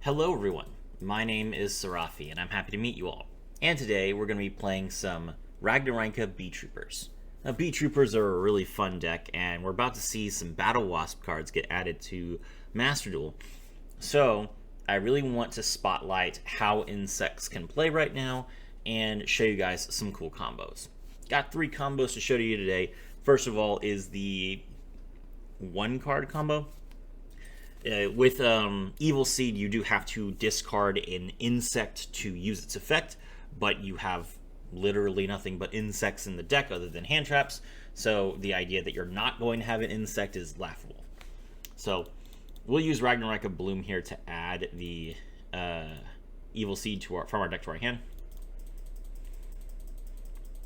Hello everyone, my name is Serafi and I'm happy to meet you all. And today we're going to be playing some Ragnaraika Beetroopers. Now Beetroopers are a really fun deck and we're about to see some Battle Wasp cards get added to Master Duel. So I really want to spotlight how insects can play right now and show you guys some cool combos. Got 3 combos to show to you today. First of all is the 1 card combo. With Evil Seed, you do have to discard an insect to use its effect, but you have literally nothing but insects in the deck other than hand traps, so the idea that you're not going to have an insect is laughable. So we'll use Ragnaraika Bloom here to add the Evil Seed from our deck to our hand.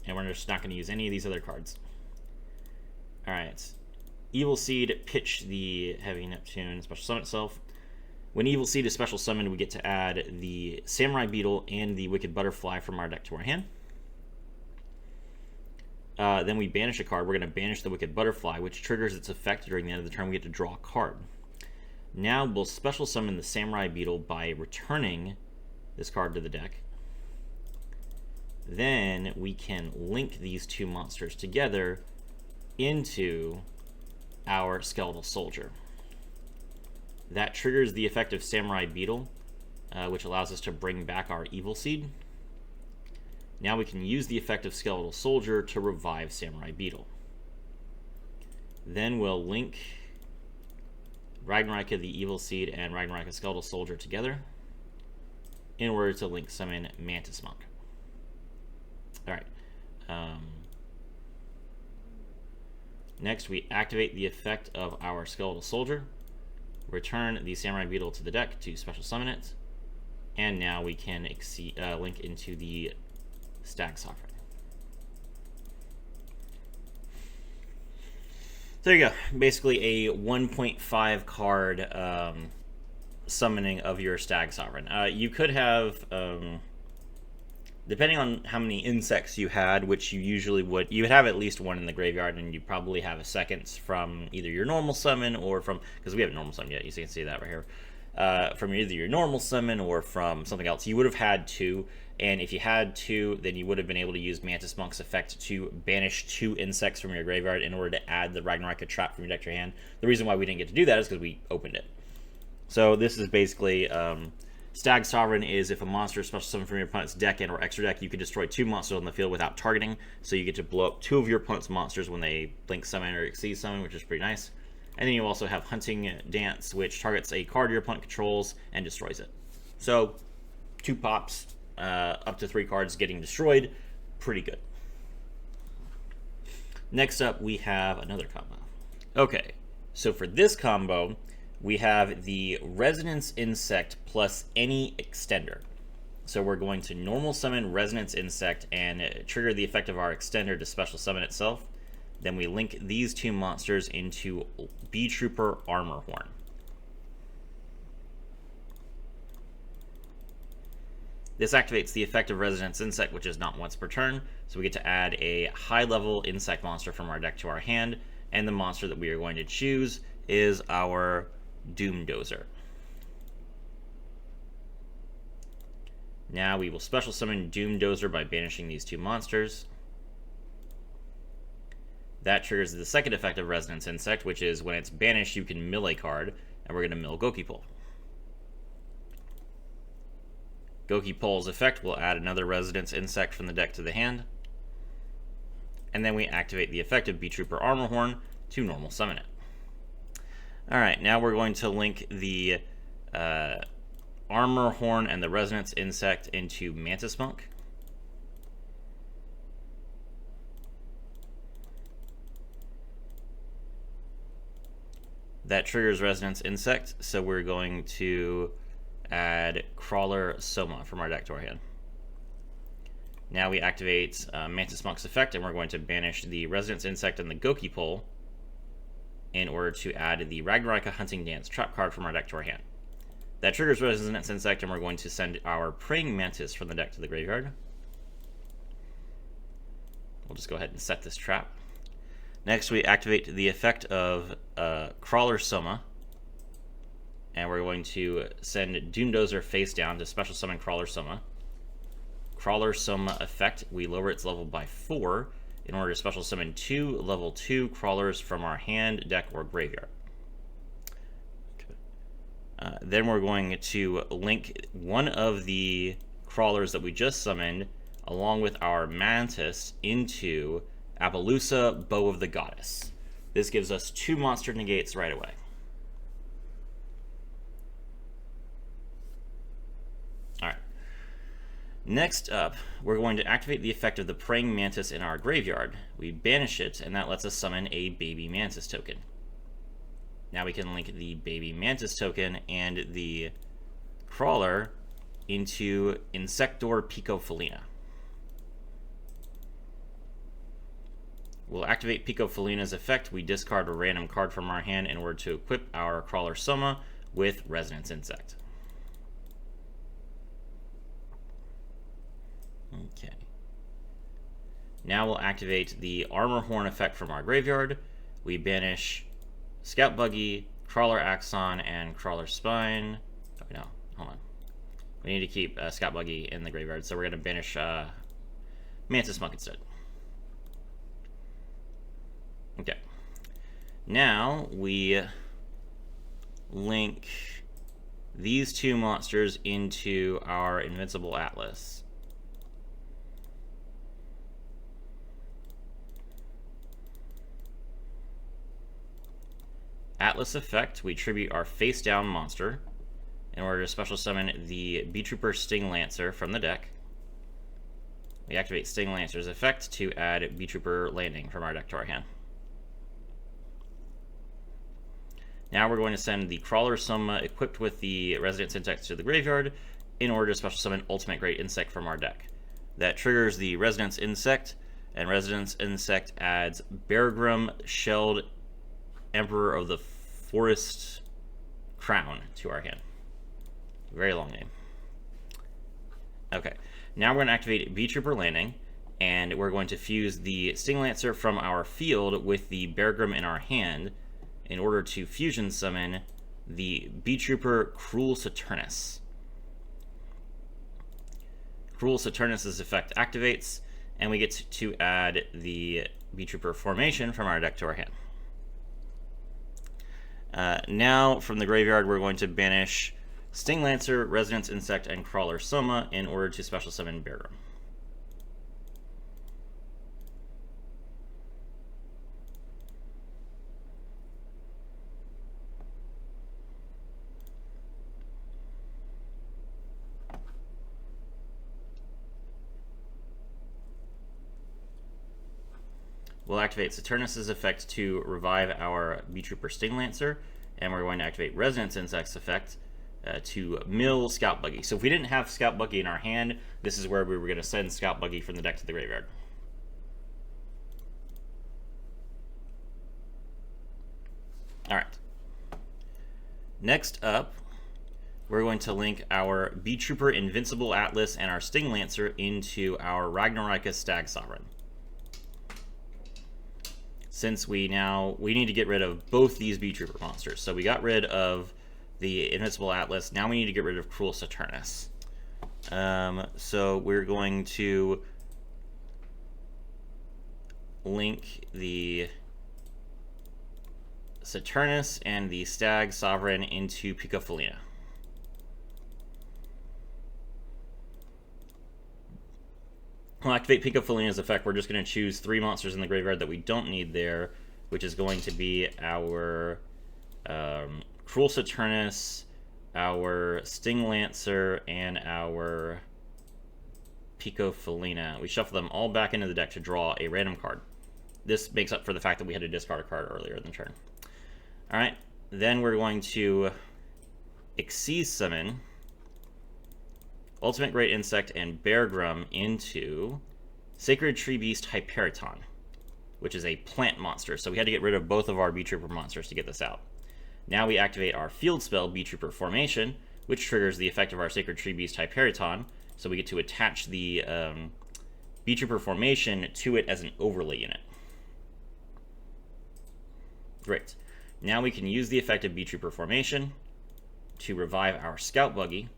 And we're just not going to use any of these other cards. Alright. Evil Seed, pitch the Heavy Neptune, special summon itself. When Evil Seed is special summoned, we get to add the Samurai Beetle and the Wicked Butterfly from our deck to our hand. Then we banish a card. We're going to banish the Wicked Butterfly, which triggers its effect during the end of the turn. We get to draw a card. Now we'll special summon the Samurai Beetle by returning this card to the deck. Then we can link these 2 monsters together into our Skeletal Soldier. That triggers the effect of Samurai Beetle, which allows us to bring back our Evil Seed. Now we can use the effect of Skeletal Soldier to revive Samurai Beetle. Then we'll link Ragnaraika the Evil Seed and Ragnaraika Skeletal Soldier together in order to link summon Mantis Monk. Alright. Next, we activate the effect of our Skeletal Soldier, return the Samurai Beetle to the deck to special summon it, and now we can link into the Stag Sovereign. So there you go. Basically a 1.5 card summoning of your Stag Sovereign. You could have... depending on how many insects you had, which you usually would, you would have at least 1 in the graveyard, and you probably have a second from either your normal summon or from, because we haven't normal summon yet, you can see that right here, from either your normal summon or from something else. You would have had 2, and if you had 2, then you would have been able to use Mantis Monk's effect to banish 2 insects from your graveyard in order to add the Ragnaraka trap from your deck to your hand. The reason why we didn't get to do that is because we opened it. So this is basically... Stag Sovereign is if a monster is special summoned from your opponent's deck and or extra deck, you can destroy 2 monsters on the field without targeting. So you get to blow up 2 of your opponent's monsters when they blink summon or exceed summon, which is pretty nice. And then you also have Hunting Dance, which targets a card your opponent controls and destroys it. So 2 pops, up to 3 cards getting destroyed, pretty good. Next up, we have another combo. Okay, so for this combo, we have the Resonance Insect plus any extender. So we're going to normal summon Resonance Insect and trigger the effect of our extender to special summon itself. Then we link these 2 monsters into Beetrooper Armorhorn. This activates the effect of Resonance Insect, which is not once per turn. So we get to add a high-level insect monster from our deck to our hand. And the monster that we are going to choose is our Doomdozer. Now we will special summon Doomdozer by banishing these 2 monsters. That triggers the second effect of Resonance Insect, which is when it's banished, you can mill a card, and we're going to mill Gokipole. Gokipole's effect will add another Resonance Insect from the deck to the hand. And then we activate the effect of Beetrooper Armorhorn to normal summon it. Alright, now we're going to link the Armorhorn and the Resonance Insect into Mantis Monk. That triggers Resonance Insect, so we're going to add Crawler Soma from our deck to our hand. Now we activate Mantis Monk's effect, and we're going to banish the Resonance Insect and the Gokipole in order to add the Ragnaraika Hunting Dance trap card from our deck to our hand. That triggers Resonance Insect, and we're going to send our Praying Mantis from the deck to the graveyard. We'll just go ahead and set this trap. Next, we activate the effect of Crawler Soma And we're going to send Doomdozer face down to special summon Crawler Soma. Crawler Soma effect, we lower its level by 4 in order to special summon 2 level 2 crawlers from our hand, deck, or graveyard. Then we're going to link one of the crawlers that we just summoned along with our Mantis into Appaloosa, Bow of the Goddess. This gives us 2 monster negates right away. Alright. Next up, we're going to activate the effect of the Praying Mantis in our graveyard. We banish it, and that lets us summon a Baby Mantis token. Now we can link the Baby Mantis token and the Crawler into Insector Picofelina. We'll activate Picofelina's effect. We discard a random card from our hand in order to equip our Crawler Soma with Resonance Insect. Okay. Now we'll activate the Armor Horn effect from our graveyard. We banish Scout Buggy, Crawler Axon, and Crawler Spine. Oh, no. Hold on. We need to keep Scout Buggy in the graveyard, so we're going to banish Mantis Monk instead. Okay. Now we link these 2 monsters into our Invincible Atlas. Atlas effect, we tribute our face down monster in order to special summon the Beetrooper Sting Lancer from the deck. We activate Sting Lancer's effect to add Beetrooper Landing from our deck to our hand. Now we're going to send the Crawler Soma equipped with the Resonance Insect to the graveyard in order to special summon Ultimate Great Insect from our deck. That triggers the Resonance Insect, and Resonance Insect adds Beargrim Shelled Emperor of the Forest Crown to our hand. Very long name. Okay, now we're going to activate Beetrooper Landing, and we're going to fuse the Sting Lancer from our field with the Beargrim in our hand in order to fusion summon the Beetrooper Cruel Saturnus. Cruel Saturnus' effect activates, and we get to add the Beetrooper formation from our deck to our hand. Now, from the graveyard, we're going to banish Sting Lancer, Resonance Insect, and Crawler Soma in order to special summon Beargrim. We'll activate Saturnus' effect to revive our Beetrooper Sting Lancer, and we're going to activate Resonance Insect's effect to mill Scout Buggy. So if we didn't have Scout Buggy in our hand, this is where we were going to send Scout Buggy from the deck to the graveyard. Alright. Next up, we're going to link our Beetrooper Invincible Atlas and our Sting Lancer into our Ragnaraika Stag Sovereign. Since we need to get rid of both these Beetrooper monsters. So we got rid of the Invincible Atlas. Now we need to get rid of Cruel Saturnus. So we're going to link the Saturnus and the Stag Sovereign into Picofelina. We'll activate Picofelina's effect. We're just going to choose 3 monsters in the graveyard that we don't need there, which is going to be our Cruel Saturnus, our Sting Lancer, and our Picofelina. We shuffle them all back into the deck to draw a random card. This makes up for the fact that we had to discard a card earlier in the turn. Alright, then we're going to Xyz summon Ultimate Great Insect and Beargrim into Sacred Tree Beast Hyperiton, which is a plant monster. So we had to get rid of both of our Beetrooper monsters to get this out. Now we activate our field spell, Beetrooper Formation, which triggers the effect of our Sacred Tree Beast Hyperiton. So we get to attach the Beetrooper Formation to it as an overlay unit. Great. Now we can use the effect of Beetrooper Formation to revive our Scout Buggy.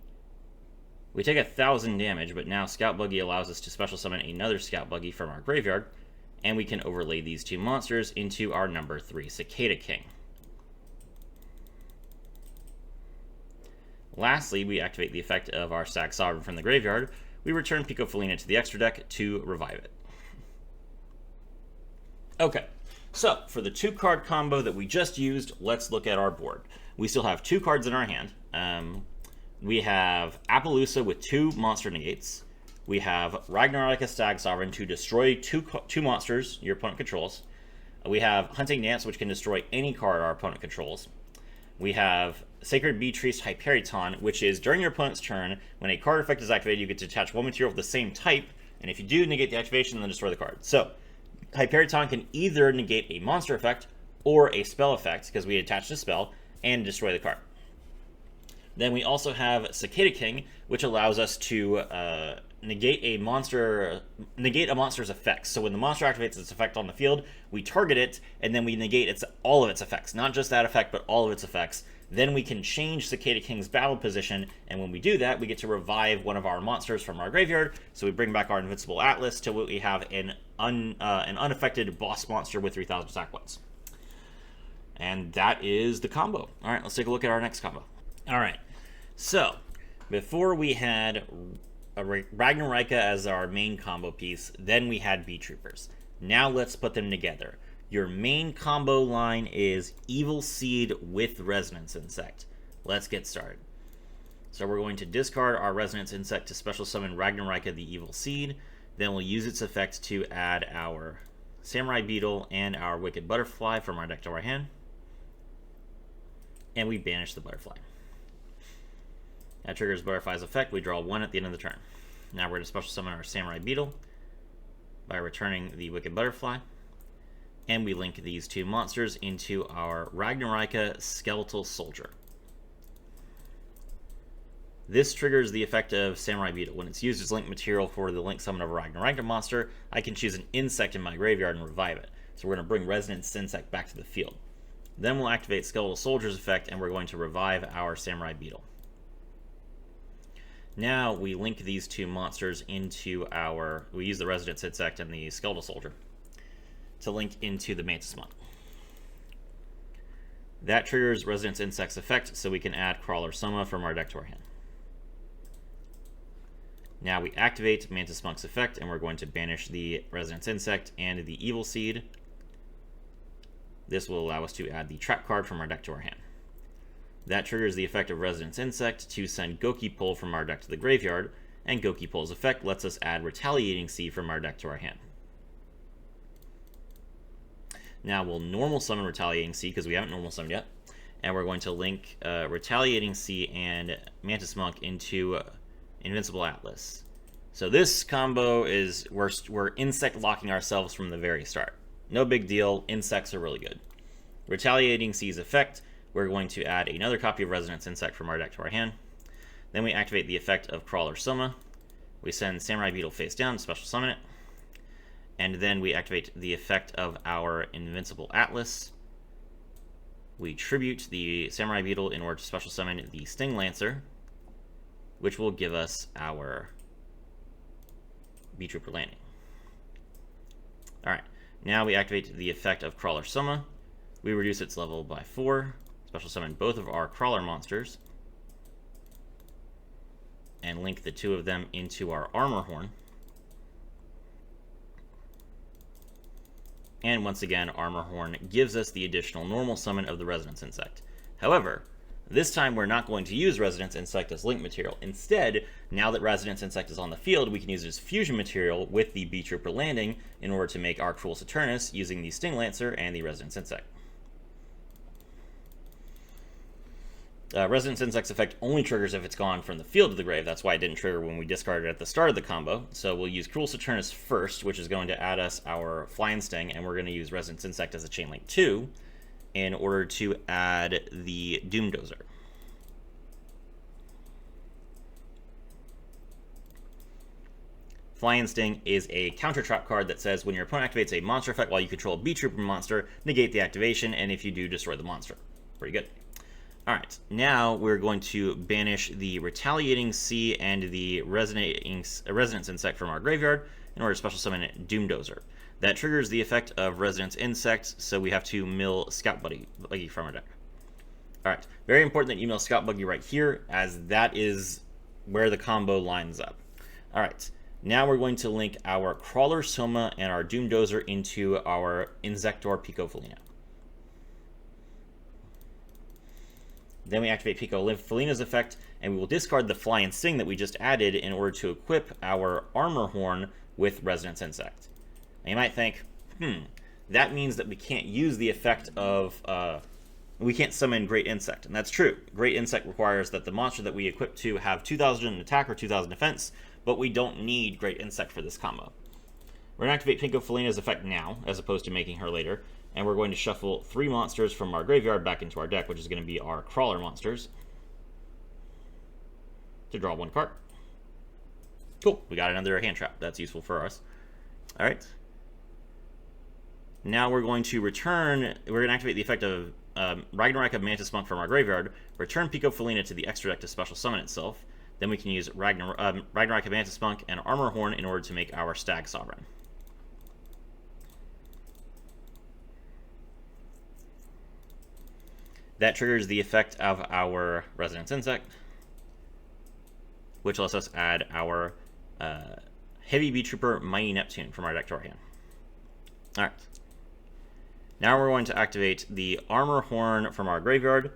We take 1,000 damage, but now Scout Buggy allows us to special summon another Scout Buggy from our graveyard, and we can overlay these two monsters into our number 3 Cicada King. Lastly, we activate the effect of our Stag Sovereign from the graveyard. We return Pico Felina to the extra deck to revive it. Okay, so for the 2-card combo that we just used, let's look at our board. We still have 2 cards in our hand. We have Appaloosa with 2 monster negates. We have Ragnaraika Stag Sovereign to destroy two monsters your opponent controls. We have Hunting Dance, which can destroy any card our opponent controls. We have Sacred Beetrooper Hyperiton, which is during your opponent's turn, when a card effect is activated, you get to attach 1 material of the same type, and if you do, negate the activation, then destroy the card. So, Hyperiton can either negate a monster effect or a spell effect, because we attached a spell, and destroy the card. Then we also have Cicada King, which allows us to negate a monster's effects. So when the monster activates its effect on the field, we target it, and then we negate all of its effects. Not just that effect, but all of its effects. Then we can change Cicada King's battle position, and when we do that, we get to revive one of our monsters from our graveyard. So we bring back our Invincible Atlas till we have an unaffected boss monster with 3,000 attack points. And that is the combo. All right, let's take a look at our next combo. All right, so before we had Ragnaraika as our main combo piece, then we had Beetroopers. Now let's put them together. Your main combo line is Evil Seed with Resonance Insect. Let's get started. So we're going to discard our Resonance Insect to special summon Ragnaraika the Evil Seed. Then we'll use its effect to add our Samurai Beetle and our Wicked Butterfly from our deck to our hand. And we banish the Butterfly. That triggers Butterfly's effect. We draw 1 at the end of the turn. Now we're going to special summon our Samurai Beetle by returning the Wicked Butterfly. And we link these 2 monsters into our Ragnaraika Skeletal Soldier. This triggers the effect of Samurai Beetle. When it's used as link material for the link summon of a Ragnaraika monster, I can choose an insect in my graveyard and revive it. So we're going to bring Resonance Insect back to the field. Then we'll activate Skeletal Soldier's effect, and we're going to revive our Samurai Beetle. Now we link these 2 monsters into we use the Resonance Insect and the Skeletal Soldier to link into the Mantis Monk. That triggers Resonance Insect's effect, so we can add Crawler Soma from our deck to our hand. Now we activate Mantis Monk's effect, and we're going to banish the Resonance Insect and the Evil Seed. This will allow us to add the trap card from our deck to our hand. That triggers the effect of Resonance Insect to send Goki Pull from our deck to the graveyard, and Goki Pull's effect lets us add Retaliating Sea from our deck to our hand. Now we'll normal summon Retaliating Sea because we haven't normal summoned yet, and we're going to link Retaliating Sea and Mantis Monk into Invincible Atlas. So this combo is we're insect locking ourselves from the very start. No big deal, insects are really good. Retaliating Sea's effect, we're going to add another copy of Resonance Insect from our deck to our hand. Then we activate the effect of Crawler Soma. We send Samurai Beetle face down, special summon it. And then we activate the effect of our Invincible Atlas. We tribute the Samurai Beetle in order to special summon the Sting Lancer, which will give us our Beetrooper landing. Alright, now we activate the effect of Crawler Soma. We reduce its level by 4, special summon both of our Crawler monsters, and link the 2 of them into our Armor Horn. And once again, Armor Horn gives us the additional normal summon of the Resonance Insect. However, this time we're not going to use Resonance Insect as link material. Instead, now that Resonance Insect is on the field, we can use it as fusion material with the Beetrooper landing in order to make our Cruel Saturnus using the Sting Lancer and the Resonance Insect. Resonance Insect's effect only triggers if it's gone from the field to the grave. That's why it didn't trigger when we discarded it at the start of the combo. So we'll use Cruel Saturnus first, which is going to add us our Flying Sting, and we're going to use Resonance Insect as a Chain Link 2 in order to add the Doom Dozer. Flying Sting is a counter trap card that says when your opponent activates a monster effect while you control a Beetrooper monster, negate the activation, and if you do, destroy the monster. Pretty good. Alright, now we're going to banish the Retaliating Sea and the Resonance Insect from our graveyard in order to special summon Doomdozer. That triggers the effect of Resonance Insect, so we have to mill Scout Buggy from our deck. Alright, very important that you mill Scout Buggy right here, as that is where the combo lines up. Alright, now we're going to link our Crawler Soma and our Doomdozer into our Insector Pico Felina. Then we activate Pico Felina's effect, and we will discard the Fly and Sting that we just added in order to equip our Armor Horn with Resonance Insect. Now you might think, that means that we can't use the effect of, we can't summon Great Insect, and that's true. Great Insect requires that the monster that we equip to have 2,000 attack or 2,000 defense, but we don't need Great Insect for this combo. We're going to activate Pico Felina's effect now, as opposed to making her later. And we're going to shuffle 3 monsters from our graveyard back into our deck, which is going to be our Crawler monsters, to draw 1 card. Cool, we got another hand trap. That's useful for us. Alright. Now we're going to return, we're going to activate the effect of Ragnaraika Mantis Monk from our graveyard, return Pico Felina to the extra deck to special summon itself. Then we can use Ragnaraika Mantis Monk and Armor Horn in order to make our Stag Sovereign. That triggers the effect of our Resonance Insect, which lets us add our Heavy Beetrooper Mighty Neptune from our deck to our hand. Alright. Now we're going to activate the Armor Horn from our graveyard,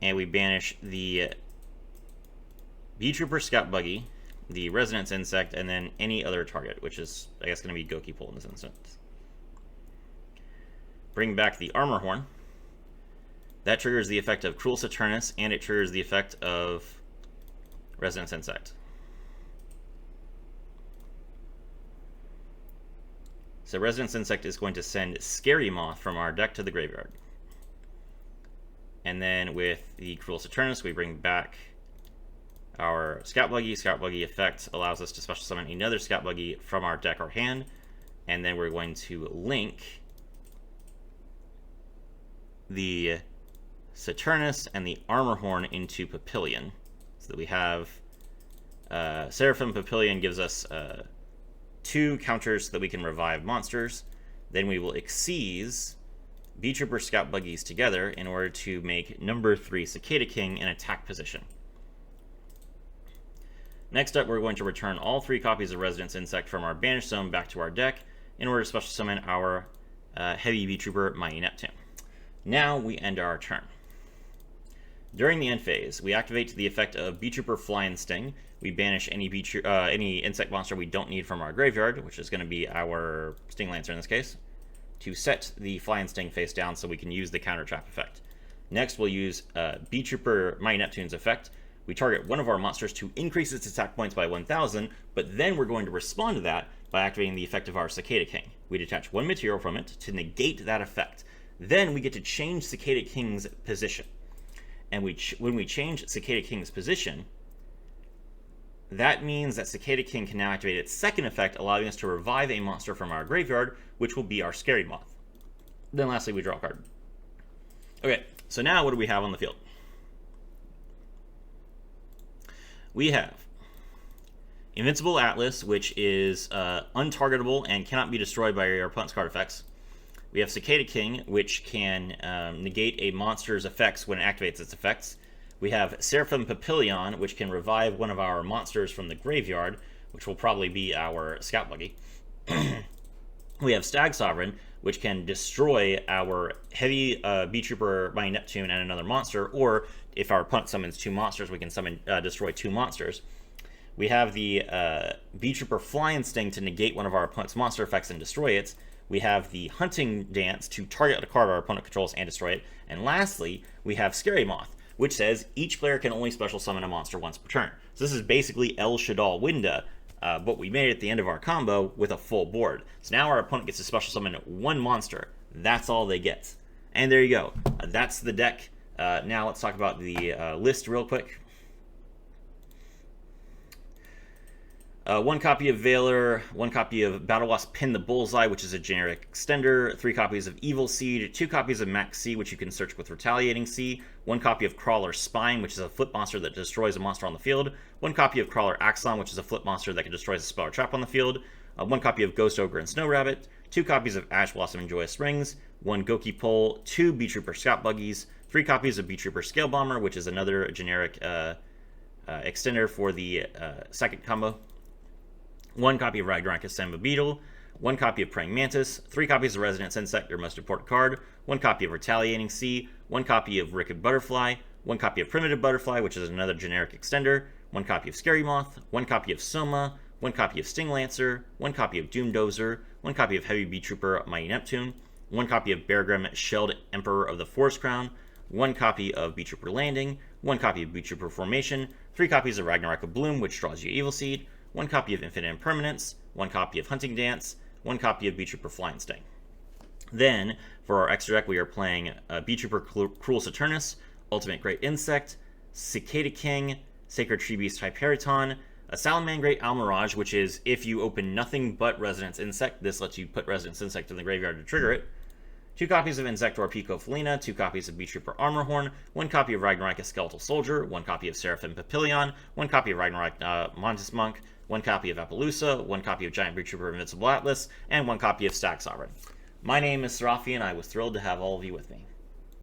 and we banish the Beetrooper Scout Buggy, the Resonance Insect, and then any other target, which is, I guess, going to be Goki Pole in this instance. Bring back the Armor Horn. That triggers the effect of Cruel Saturnus, and it triggers the effect of Resonance Insect. So Resonance Insect is going to send Scary Moth from our deck to the graveyard. And then with the Cruel Saturnus, we bring back our Scout Buggy. Scout Buggy effect allows us to special summon another Scout Buggy from our deck or hand. And then we're going to link the Saturnus and the Armor Horn into Papillion, so that we have Seraphim Papillion gives us 2 counters so that we can revive monsters. Then we will Xyz Beetrooper Scout Buggies together in order to make number 3 Cicada King in attack position. Next up, we're going to return all 3 copies of Resonance Insect from our Banished Zone back to our deck in order to special summon our Heavy Beetrooper Mighty Neptune. Now we end our turn. During the end phase, we activate the effect of Beetrooper Fly and Sting. We banish any insect monster we don't need from our graveyard, which is going to be our Sting Lancer in this case, to set the Fly and Sting face down so we can use the counter trap effect. Next, we'll use Beetrooper Mighty Neptune's effect. We target one of our monsters to increase its attack points by 1,000, but then we're going to respond to that by activating the effect of our Cicada King. We detach 1 material from it to negate that effect. Then we get to change Cicada King's position. And when we change Cicada King's position, that means that Cicada King can now activate its second effect, allowing us to revive a monster from our graveyard, which will be our Scary Moth. Then lastly, we draw a card. Okay, so now what do we have on the field? We have Invincible Atlas, which is untargetable and cannot be destroyed by your opponent's card effects. We have Cicada King, which can negate a monster's effects when it activates its effects. We have Seraphim Papillion, which can revive one of our monsters from the graveyard, which will probably be our Scout Buggy. We have Stag Sovereign, which can destroy our Heavy Beetrooper Mighty Neptune and another monster, or if our opponent summons 2 monsters, we can destroy 2 monsters. We have the Beetrooper Fly and Sting to negate one of our opponent's monster effects and destroy it. We have the Hunting Dance to target a card our opponent controls and destroy it. And lastly, we have Scary Moth, which says each player can only special summon a monster once per turn. So this is basically El Shadal Winda, but we made it at the end of our combo with a full board. So now our opponent gets to special summon 1 monster. That's all they get. And there you go. That's the deck. Now let's talk about the list real quick. 1 copy of Valor, 1 copy of Battle Wasp Pin the Bullseye, which is a generic extender, 3 copies of Evil Seed, 2 copies of Max C, which you can search with Retaliating C, 1 copy of Crawler Spine, which is a flip monster that destroys a monster on the field, 1 copy of Crawler Axon, which is a flip monster that can destroy a spell or trap on the field, 1 copy of Ghost Ogre and Snow Rabbit, 2 copies of Ash Blossom and Joyous Rings, 1 Goki Pole, 2 Beetrooper Scout Buggies, 3 copies of Beetrooper Scale Bomber, which is another generic extender for the second combo, 1 copy of Ragnaraika Samba Beetle, 1 copy of Praying Mantis, 3 copies of Resonance Insect, your most important card, 1 copy of Retaliating Sea, 1 copy of Wicked Butterfly, 1 copy of Primitive Butterfly, which is another generic extender, 1 copy of Scary Moth, 1 copy of Soma, 1 copy of Sting Lancer, 1 copy of Doom Dozer, 1 copy of Heavy Beetrooper Mighty Neptune, 1 copy of Beargrim Shelled Emperor of the Forest Crown, 1 copy of Beetrooper Landing, 1 copy of Beetrooper Formation, 3 copies of Ragnaraika Bloom, which draws you Evil Seed, 1 copy of Infinite Impermanence, 1 copy of Hunting Dance, 1 copy of Beetrooper Flying Sting. Then, for our extra deck, we are playing Beetrooper Cruel Saturnus, Ultimate Great Insect, Cicada King, Sacred Tree Beast Hyperiton, a Salamangreat Almirage, which is if you open nothing but Resonance Insect, this lets you put Resonance Insect in the graveyard to trigger it. 2 copies of Insector Pico Felina, 2 copies of Beetrooper Armorhorn, 1 copy of Ragnaraika Skeletal Soldier, 1 copy of Seraphim Papillion, 1 copy of Ragnarok Montes Monk, 1 copy of Appaloosa, 1 copy of Giant Beetrooper Invincible Atlas, and 1 copy of Stag Sovereign. My name is Serafi, and I was thrilled to have all of you with me.